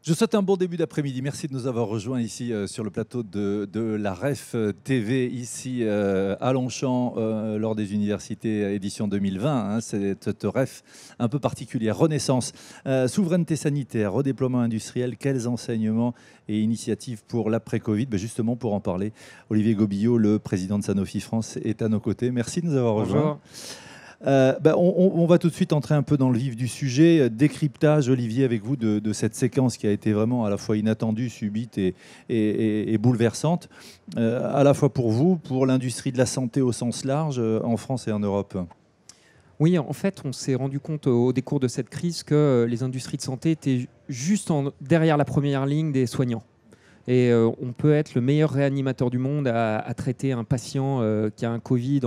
Je vous souhaite un bon début d'après-midi. Merci de nous avoir rejoints ici sur le plateau de la REF TV, ici à Longchamp, lors des universités édition 2020. Cette REF un peu particulière. Renaissance, souveraineté sanitaire, redéploiement industriel, quels enseignements et initiatives pour l'après-Covid? Justement, pour en parler, Olivier Gobillot, le président de Sanofi France, est à nos côtés. Merci de nous avoir rejoints. On va tout de suite entrer un peu dans le vif du sujet. Décryptage, Olivier, avec vous, de cette séquence qui a été vraiment à la fois inattendue, subite et bouleversante, à la fois pour vous, pour l'industrie de la santé au sens large, en France et en Europe. Oui, en fait, on s'est rendu compte au décours de cette crise que les industries de santé étaient juste derrière la première ligne des soignants. Et on peut être le meilleur réanimateur du monde à traiter un patient qui a un Covid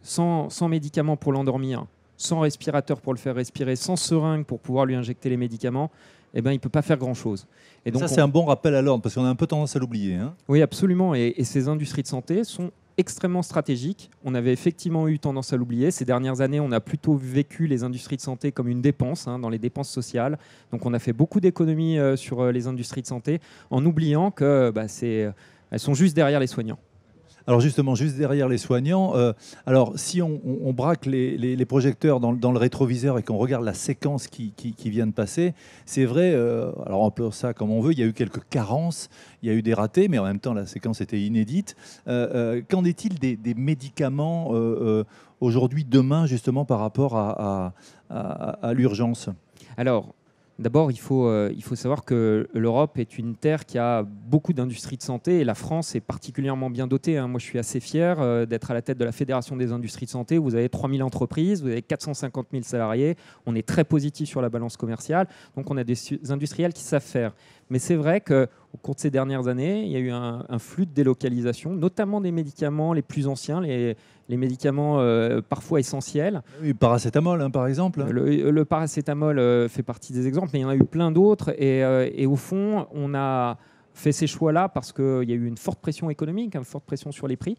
sans médicaments pour l'endormir, sans respirateur pour le faire respirer, sans seringue pour pouvoir lui injecter les médicaments. Eh ben, il ne peut pas faire grand-chose. Et donc, c'est un bon rappel à l'ordre, parce qu'on a un peu tendance à l'oublier. Oui, absolument. Et ces industries de santé sont extrêmement stratégiques. On avait effectivement eu tendance à l'oublier. Ces dernières années, on a plutôt vécu les industries de santé comme une dépense, dans les dépenses sociales. Donc on a fait beaucoup d'économies sur les industries de santé, en oubliant qu'elles sont juste derrière les soignants. Alors justement, juste derrière les soignants, alors si on braque les projecteurs dans le rétroviseur et qu'on regarde la séquence qui vient de passer, c'est vrai, alors on peut ça comme on veut, il y a eu quelques carences, il y a eu des ratés, mais en même temps la séquence était inédite. Qu'en est-il des médicaments aujourd'hui, demain, justement, par rapport à l'urgence? Alors, d'abord, il faut savoir que l'Europe est une terre qui a beaucoup d'industries de santé et la France est particulièrement bien dotée. Moi, je suis assez fier d'être à la tête de la Fédération des industries de santé. Vous avez 3000 entreprises, vous avez 450 000 salariés. On est très positif sur la balance commerciale. Donc, on a des industriels qui savent faire. Mais c'est vrai qu'au cours de ces dernières années, il y a eu un flux de délocalisation, notamment des médicaments les plus anciens, les médicaments parfois essentiels. Oui, paracétamol, par exemple. Le paracétamol fait partie des exemples, mais il y en a eu plein d'autres. Et au fond, on a fait ces choix-là parce qu'il y a eu une forte pression économique, une forte pression sur les prix.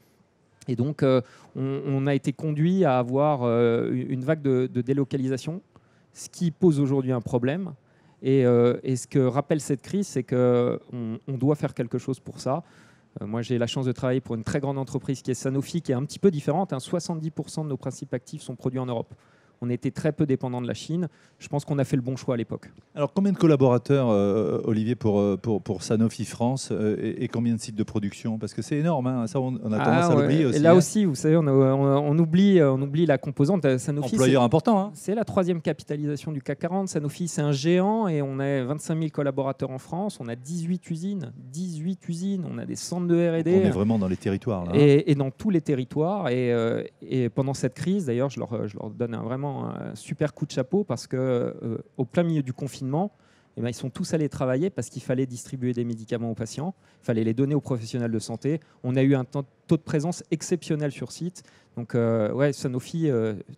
Et donc, on a été conduit à avoir une vague de délocalisation, ce qui pose aujourd'hui un problème. Et ce que rappelle cette crise, c'est qu'on doit faire quelque chose pour ça. Moi, j'ai la chance de travailler pour une très grande entreprise qui est Sanofi, qui est un petit peu différente. 70% de nos principes actifs sont produits en Europe. On était très peu dépendant de la Chine. Je pense qu'on a fait le bon choix à l'époque. Alors, combien de collaborateurs, Olivier, pour Sanofi France et combien de sites de production? Parce que c'est énorme, ça on a tendance à l'oublier aussi. Et là aussi, vous savez, on oublie la composante. Sanofi, employeur important. C'est la 3e capitalisation du CAC 40. Sanofi, c'est un géant et on a 25 000 collaborateurs en France. On a 18 usines. On a des centres de R&D. On est vraiment dans les territoires. Là, et dans tous les territoires. Et pendant cette crise, d'ailleurs, je leur donne vraiment un super coup de chapeau parce qu'au plein milieu du confinement, ils sont tous allés travailler parce qu'il fallait distribuer des médicaments aux patients, il fallait les donner aux professionnels de santé. On a eu un taux de présence exceptionnel sur site. Donc, Sanofi,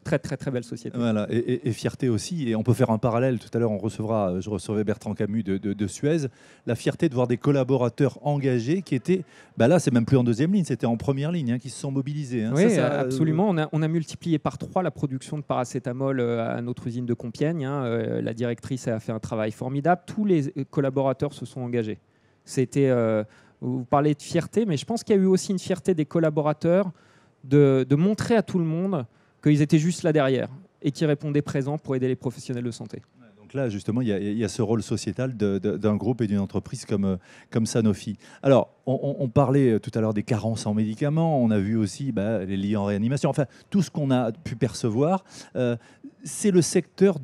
très, très, très belle société. Voilà, et fierté aussi. Et on peut faire un parallèle. Tout à l'heure, je recevais Bertrand Camus de Suez. La fierté de voir des collaborateurs engagés qui étaient, là, c'est même plus en deuxième ligne, c'était en première ligne, qui se sont mobilisés. Oui, absolument. On a multiplié par 3 la production de paracétamol à notre usine de Compiègne. La directrice a fait un travail formidable. Tous les collaborateurs se sont engagés. C'était, vous parlez de fierté, mais je pense qu'il y a eu aussi une fierté des collaborateurs de montrer à tout le monde qu'ils étaient juste là derrière et qu'ils répondaient présents pour aider les professionnels de santé. Donc là, justement, il y a ce rôle sociétal d'un groupe et d'une entreprise comme Sanofi. Alors, on parlait tout à l'heure des carences en médicaments, on a vu aussi les lits en réanimation, enfin, tout ce qu'on a pu percevoir. C'est le secteur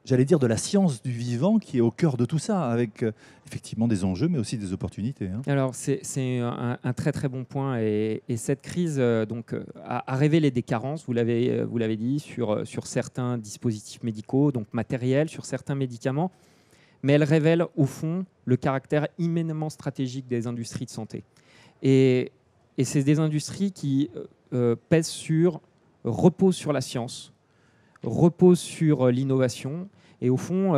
j'allais dire, de la science du vivant qui est au cœur de tout ça, avec effectivement des enjeux, mais aussi des opportunités. Alors, c'est un très très bon point. Et cette crise a révélé des carences, vous l'avez dit, sur certains dispositifs médicaux, donc matériels, sur certains médicaments. Mais elle révèle, au fond, le caractère immédiatement stratégique des industries de santé. Et c'est des industries qui reposent sur la science, reposent sur l'innovation. Et au fond,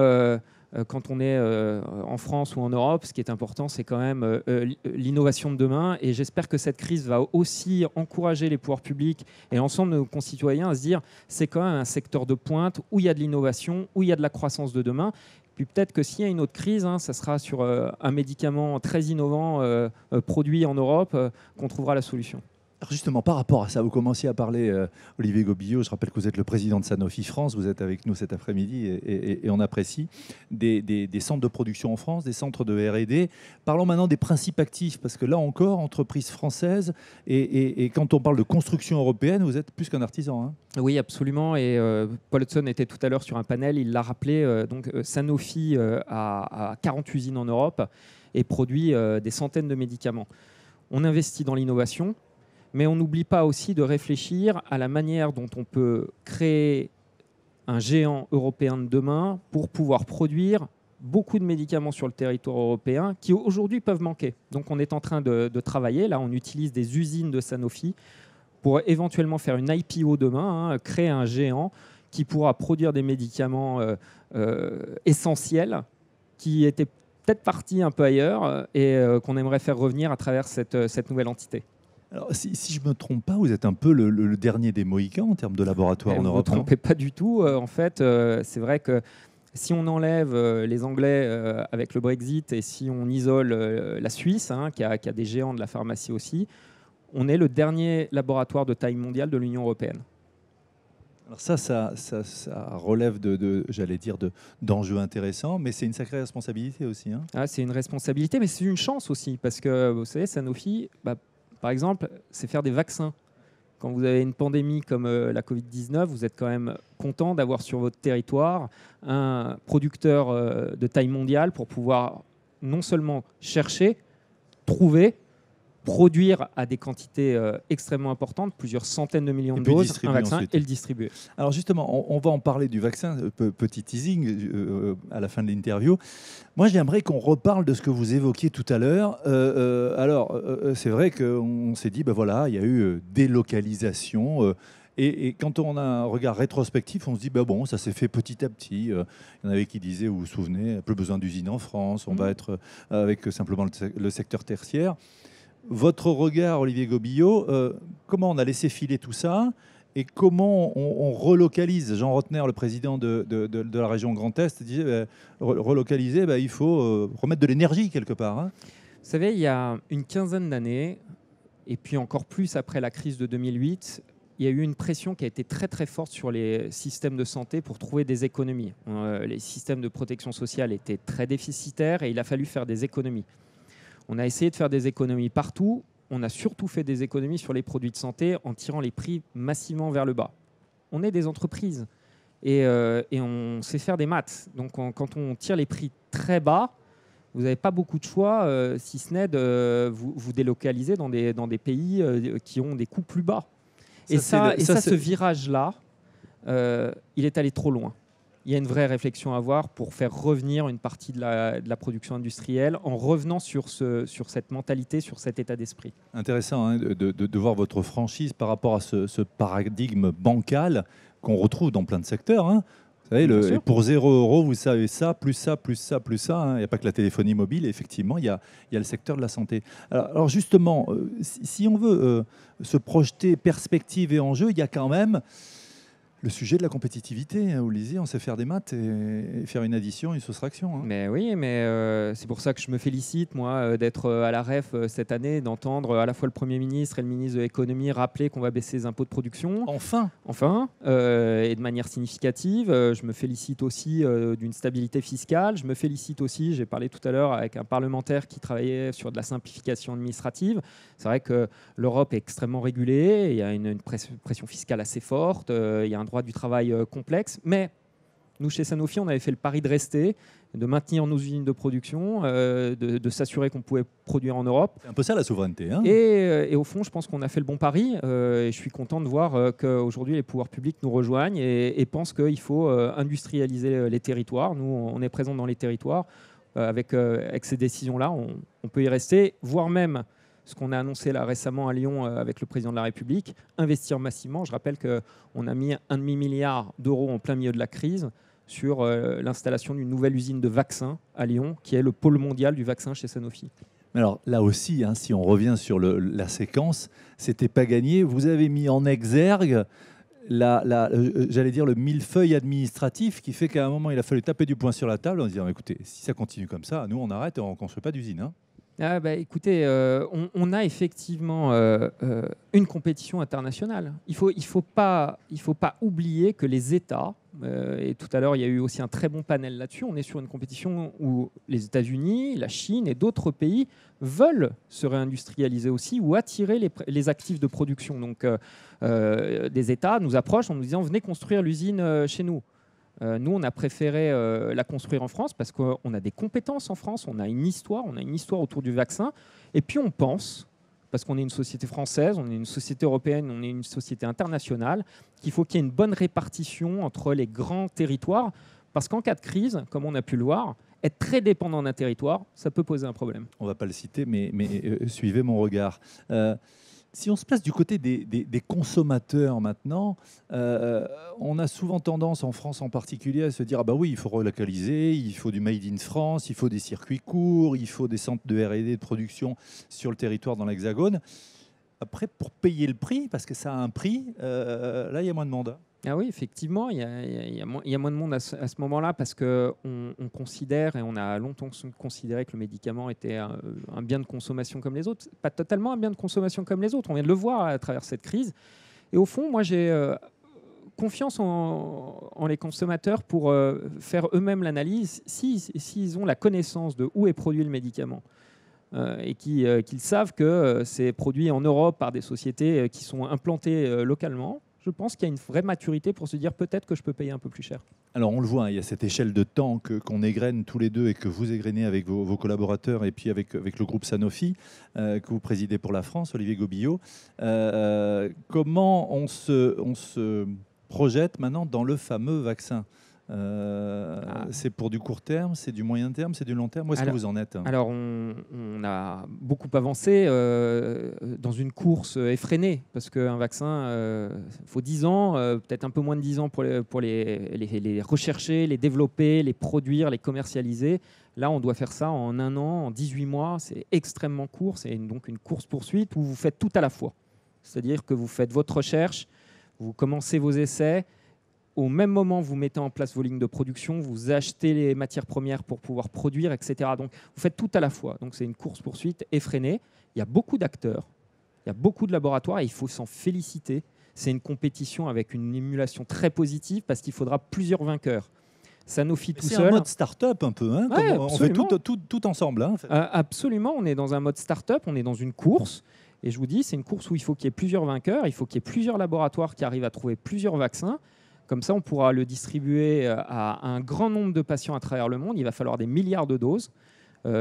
quand on est en France ou en Europe, ce qui est important, c'est quand même l'innovation de demain. Et j'espère que cette crise va aussi encourager les pouvoirs publics et l'ensemble de nos concitoyens à se dire c'est quand même un secteur de pointe où il y a de l'innovation, où il y a de la croissance de demain. Puis peut-être que s'il y a une autre crise, ça sera sur un médicament très innovant produit en Europe qu'on trouvera la solution. Alors justement, par rapport à ça, vous commenciez à parler, Olivier Gobillot, je rappelle que vous êtes le président de Sanofi France, vous êtes avec nous cet après-midi et on apprécie des centres de production en France, des centres de R&D. Parlons maintenant des principes actifs, parce que là encore, entreprise française, et quand on parle de construction européenne, vous êtes plus qu'un artisan. Hein. Oui, absolument. Et Paul Hudson était tout à l'heure sur un panel, il l'a rappelé, Sanofi a 40 usines en Europe et produit des centaines de médicaments. On investit dans l'innovation, mais on n'oublie pas aussi de réfléchir à la manière dont on peut créer un géant européen de demain pour pouvoir produire beaucoup de médicaments sur le territoire européen qui aujourd'hui peuvent manquer. Donc on est en train de travailler, là on utilise des usines de Sanofi pour éventuellement faire une IPO demain, créer un géant qui pourra produire des médicaments essentiels qui étaient peut-être partis un peu ailleurs et qu'on aimerait faire revenir à travers cette nouvelle entité. Alors, si je ne me trompe pas, vous êtes un peu le dernier des Mohicans en termes de laboratoire en Europe. Vous ne vous trompez pas du tout. En fait, c'est vrai que si on enlève les Anglais avec le Brexit et si on isole la Suisse, qui a des géants de la pharmacie aussi, on est le dernier laboratoire de taille mondiale de l'Union européenne. Alors ça relève j'allais dire, d'enjeux intéressants, mais c'est une sacrée responsabilité aussi. Hein. C'est une responsabilité, mais c'est une chance aussi, parce que vous savez, Sanofi, par exemple, c'est faire des vaccins. Quand vous avez une pandémie comme la Covid-19, vous êtes quand même content d'avoir sur votre territoire un producteur de taille mondiale pour pouvoir non seulement chercher, trouver, produire à des quantités extrêmement importantes, plusieurs centaines de millions de doses, un vaccin, ensuite. Et le distribuer. Alors justement, on va en parler du vaccin, petit teasing à la fin de l'interview. Moi, j'aimerais qu'on reparle de ce que vous évoquiez tout à l'heure. C'est vrai qu'on s'est dit, voilà, il y a eu délocalisation. Et quand on a un regard rétrospectif, on se dit, bon, ça s'est fait petit à petit. Il y en avait qui disaient, vous vous souvenez, plus besoin d'usines en France, on va être avec simplement le secteur tertiaire. Votre regard, Olivier Gobillot, comment on a laissé filer tout ça et comment on relocalise? Jean Rotner, le président de la région Grand Est, disait relocaliser, il faut remettre de l'énergie quelque part. Hein. Vous savez, il y a une quinzaine d'années, et puis encore plus après la crise de 2008, il y a eu une pression qui a été très très forte sur les systèmes de santé pour trouver des économies. Les systèmes de protection sociale étaient très déficitaires et il a fallu faire des économies. On a essayé de faire des économies partout. On a surtout fait des économies sur les produits de santé en tirant les prix massivement vers le bas. On est des entreprises et on sait faire des maths. Donc quand on tire les prix très bas, vous n'avez pas beaucoup de choix, si ce n'est de vous délocaliser dans des pays qui ont des coûts plus bas. Ce virage-là, il est allé trop loin. Il y a une vraie réflexion à avoir pour faire revenir une partie de la production industrielle en revenant sur cette mentalité, sur cet état d'esprit. Intéressant de voir votre franchise par rapport à ce paradigme bancal qu'on retrouve dans plein de secteurs. Vous savez, pour 0 €, vous savez ça, plus ça, plus ça, plus ça. Il n'y a pas que la téléphonie mobile, effectivement, il y a le secteur de la santé. Alors justement, si on veut se projeter perspective et enjeu, il y a quand même le sujet de la compétitivité. Vous le disiez, on sait faire des maths et faire une addition, une soustraction. Mais oui, mais c'est pour ça que je me félicite, moi, d'être à la REF cette année, d'entendre à la fois le Premier ministre et le ministre de l'économie rappeler qu'on va baisser les impôts de production. Enfin, et de manière significative. Je me félicite aussi d'une stabilité fiscale. Je me félicite aussi, j'ai parlé tout à l'heure avec un parlementaire qui travaillait sur de la simplification administrative. C'est vrai que l'Europe est extrêmement régulée, il y a une pression fiscale assez forte, il y a un droit du travail complexe, mais nous, chez Sanofi, on avait fait le pari de rester, de maintenir nos usines de production, de s'assurer qu'on pouvait produire en Europe. C'est un peu ça la souveraineté. Et au fond, je pense qu'on a fait le bon pari, et je suis content de voir qu'aujourd'hui, les pouvoirs publics nous rejoignent et pensent qu'il faut industrialiser les territoires. Nous, on est présents dans les territoires. Avec ces décisions-là, on peut y rester, voire même ce qu'on a annoncé là récemment à Lyon avec le président de la République, investir massivement. Je rappelle qu'on a mis 1,5 milliard d'euros en plein milieu de la crise sur l'installation d'une nouvelle usine de vaccins à Lyon, qui est le pôle mondial du vaccin chez Sanofi. Alors là aussi, hein, si on revient sur la séquence, c'était pas gagné. Vous avez mis en exergue j'allais dire le millefeuille administratif qui fait qu'à un moment, il a fallu taper du poing sur la table en disant écoutez, si ça continue comme ça, nous on arrête et on ne construit pas d'usine. Hein. Écoutez, on a effectivement une compétition internationale. Il faut pas oublier que les États, et tout à l'heure il y a eu aussi un très bon panel là-dessus, on est sur une compétition où les États-Unis, la Chine et d'autres pays veulent se réindustrialiser aussi ou attirer les actifs de production. Donc des États nous approchent en nous disant venez construire l'usine chez nous. Nous, on a préféré la construire en France parce qu'on a des compétences en France, on a une histoire autour du vaccin. Et puis on pense, parce qu'on est une société française, on est une société européenne, on est une société internationale, qu'il faut qu'il y ait une bonne répartition entre les grands territoires. Parce qu'en cas de crise, comme on a pu le voir, être très dépendant d'un territoire, ça peut poser un problème. On ne va pas le citer, mais suivez mon regard. Si on se place du côté des consommateurs maintenant, on a souvent tendance, en France en particulier, à se dire ah bah oui, il faut relocaliser, il faut du made in France, il faut des circuits courts, il faut des centres de R&D de production sur le territoire dans l'Hexagone. Après, pour payer le prix, parce que ça a un prix, là, il y a moins de monde. Ah oui, effectivement, il y a moins de monde à ce moment-là parce qu'on considère, et on a longtemps considéré que le médicament était un bien de consommation comme les autres. Pas totalement un bien de consommation comme les autres. On vient de le voir à travers cette crise. Et au fond, moi, j'ai confiance en les consommateurs pour faire eux-mêmes l'analyse. S'ils ont la connaissance de où est produit le médicament et qu'ils savent que c'est produit en Europe par des sociétés qui sont implantées localement, je pense qu'il y a une vraie maturité pour se dire peut-être que je peux payer un peu plus cher. Alors on le voit, il y a cette échelle de temps qu'on égrène tous les deux et que vous égrenez avec vos collaborateurs et puis avec le groupe Sanofi que vous présidez pour la France, Olivier Gobillot. Comment on se projette maintenant dans le fameux vaccin ? C'est pour du court terme, c'est du moyen terme, c'est du long terme. Où est-ce que vous en êtes ? Alors, on a beaucoup avancé dans une course effrénée, parce qu'un vaccin, il faut 10 ans, peut-être un peu moins de 10 ans pour les rechercher, les développer, les produire, les commercialiser. Là, on doit faire ça en 1 an, en 18 mois. C'est extrêmement court. C'est donc une course-poursuite où vous faites tout à la fois. C'est-à-dire que vous faites votre recherche, vous commencez vos essais. Au même moment, vous mettez en place vos lignes de production, vous achetez les matières premières pour pouvoir produire, etc. Donc, vous faites tout à la fois. Donc, c'est une course-poursuite effrénée. Il y a beaucoup d'acteurs, il y a beaucoup de laboratoires et il faut s'en féliciter. C'est une compétition avec une émulation très positive parce qu'il faudra plusieurs vainqueurs. Sanofi tout seul. C'est un mode start-up un peu. Hein, ouais, on fait tout ensemble. Hein, en fait. Absolument. On est dans un mode start-up, on est dans une course. Et je vous dis, c'est une course où il faut qu'il y ait plusieurs vainqueurs, il faut qu'il y ait plusieurs laboratoires qui arrivent à trouver plusieurs vaccins. Comme ça, on pourra le distribuer à un grand nombre de patients à travers le monde. Il va falloir des milliards de doses.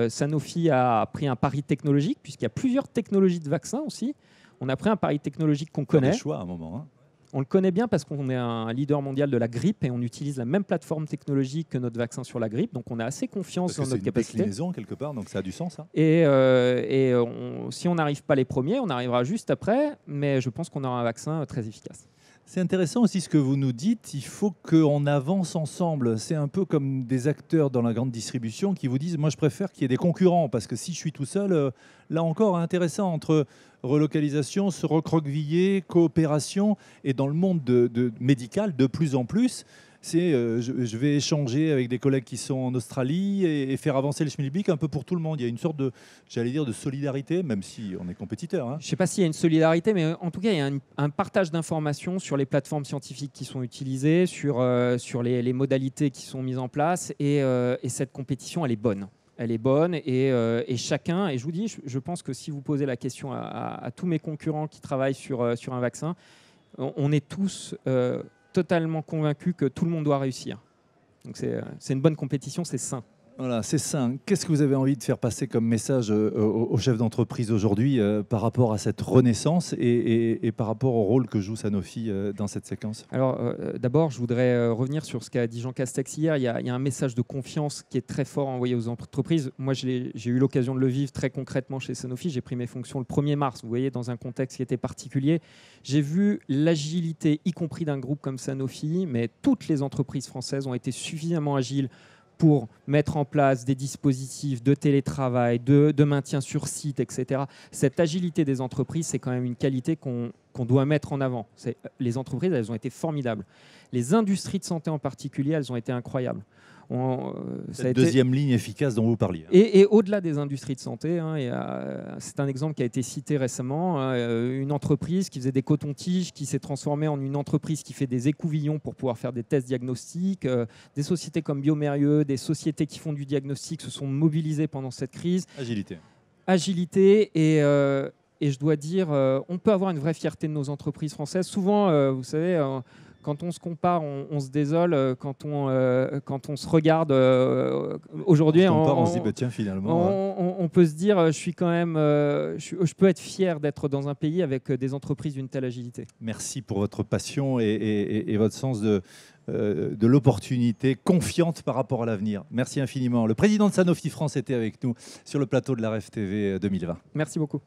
Sanofi a pris un pari technologique, puisqu'il y a plusieurs technologies de vaccins aussi. On a pris un pari technologique qu'on connaît. Choix à un moment. Hein. On le connaît bien parce qu'on est un leader mondial de la grippe et on utilise la même plateforme technologique que notre vaccin sur la grippe. Donc, on a assez confiance dans notre capacité. C'est une déclinaison quelque part, donc ça a du sens. Hein. Si on n'arrive pas les premiers, on arrivera juste après. Mais je pense qu'on aura un vaccin très efficace. C'est intéressant aussi ce que vous nous dites, il faut qu'on avance ensemble. C'est un peu comme des acteurs dans la grande distribution qui vous disent « moi je préfère qu'il y ait des concurrents » parce que si je suis tout seul, là encore intéressant entre relocalisation, se recroqueviller, coopération et dans le monde médical de plus en plus, c'est je vais échanger avec des collègues qui sont en Australie et faire avancer le schmilblick un peu pour tout le monde. Il y a une sorte de, j'allais dire, de solidarité, même si on est compétiteurs. Hein. Je ne sais pas s'il y a une solidarité, mais en tout cas, il y a un partage d'informations sur les plateformes scientifiques qui sont utilisées, sur les modalités qui sont mises en place. Et cette compétition, elle est bonne. Elle est bonne et chacun, et je vous dis, je pense que si vous posez la question à tous mes concurrents qui travaillent sur un vaccin, on est tous totalement convaincu que tout le monde doit réussir. Donc c'est une bonne compétition, c'est sain. Voilà, c'est ça. Qu'est-ce que vous avez envie de faire passer comme message aux chefs d'entreprise aujourd'hui par rapport à cette renaissance et par rapport au rôle que joue Sanofi dans cette séquence? Alors, d'abord, je voudrais revenir sur ce qu'a dit Jean Castex hier. Il y a un message de confiance qui est très fort envoyé aux entreprises. Moi, j'ai eu l'occasion de le vivre très concrètement chez Sanofi. J'ai pris mes fonctions le 1er mars, vous voyez, dans un contexte qui était particulier. J'ai vu l'agilité, y compris d'un groupe comme Sanofi, mais toutes les entreprises françaises ont été suffisamment agiles pour mettre en place des dispositifs de télétravail, de maintien sur site, etc. Cette agilité des entreprises, c'est quand même une qualité qu'on doit mettre en avant. Les entreprises, elles ont été formidables. Les industries de santé en particulier, elles ont été incroyables. Cette deuxième ligne efficace dont vous parliez. Et au-delà des industries de santé, c'est un exemple qui a été cité récemment, une entreprise qui faisait des cotons-tiges, qui s'est transformée en une entreprise qui fait des écouvillons pour pouvoir faire des tests diagnostiques. Des sociétés comme Biomérieux, des sociétés qui font du diagnostic se sont mobilisées pendant cette crise. Agilité et je dois dire, on peut avoir une vraie fierté de nos entreprises françaises. Souvent, vous savez, quand on se compare, on se désole. Quand on se regarde aujourd'hui, on se dit, bah, tiens, finalement, on peut se dire, je peux être fier d'être dans un pays avec des entreprises d'une telle agilité. Merci pour votre passion et votre sens de l'opportunité confiante par rapport à l'avenir. Merci infiniment. Le président de Sanofi France était avec nous sur le plateau de la REF TV 2020. Merci beaucoup.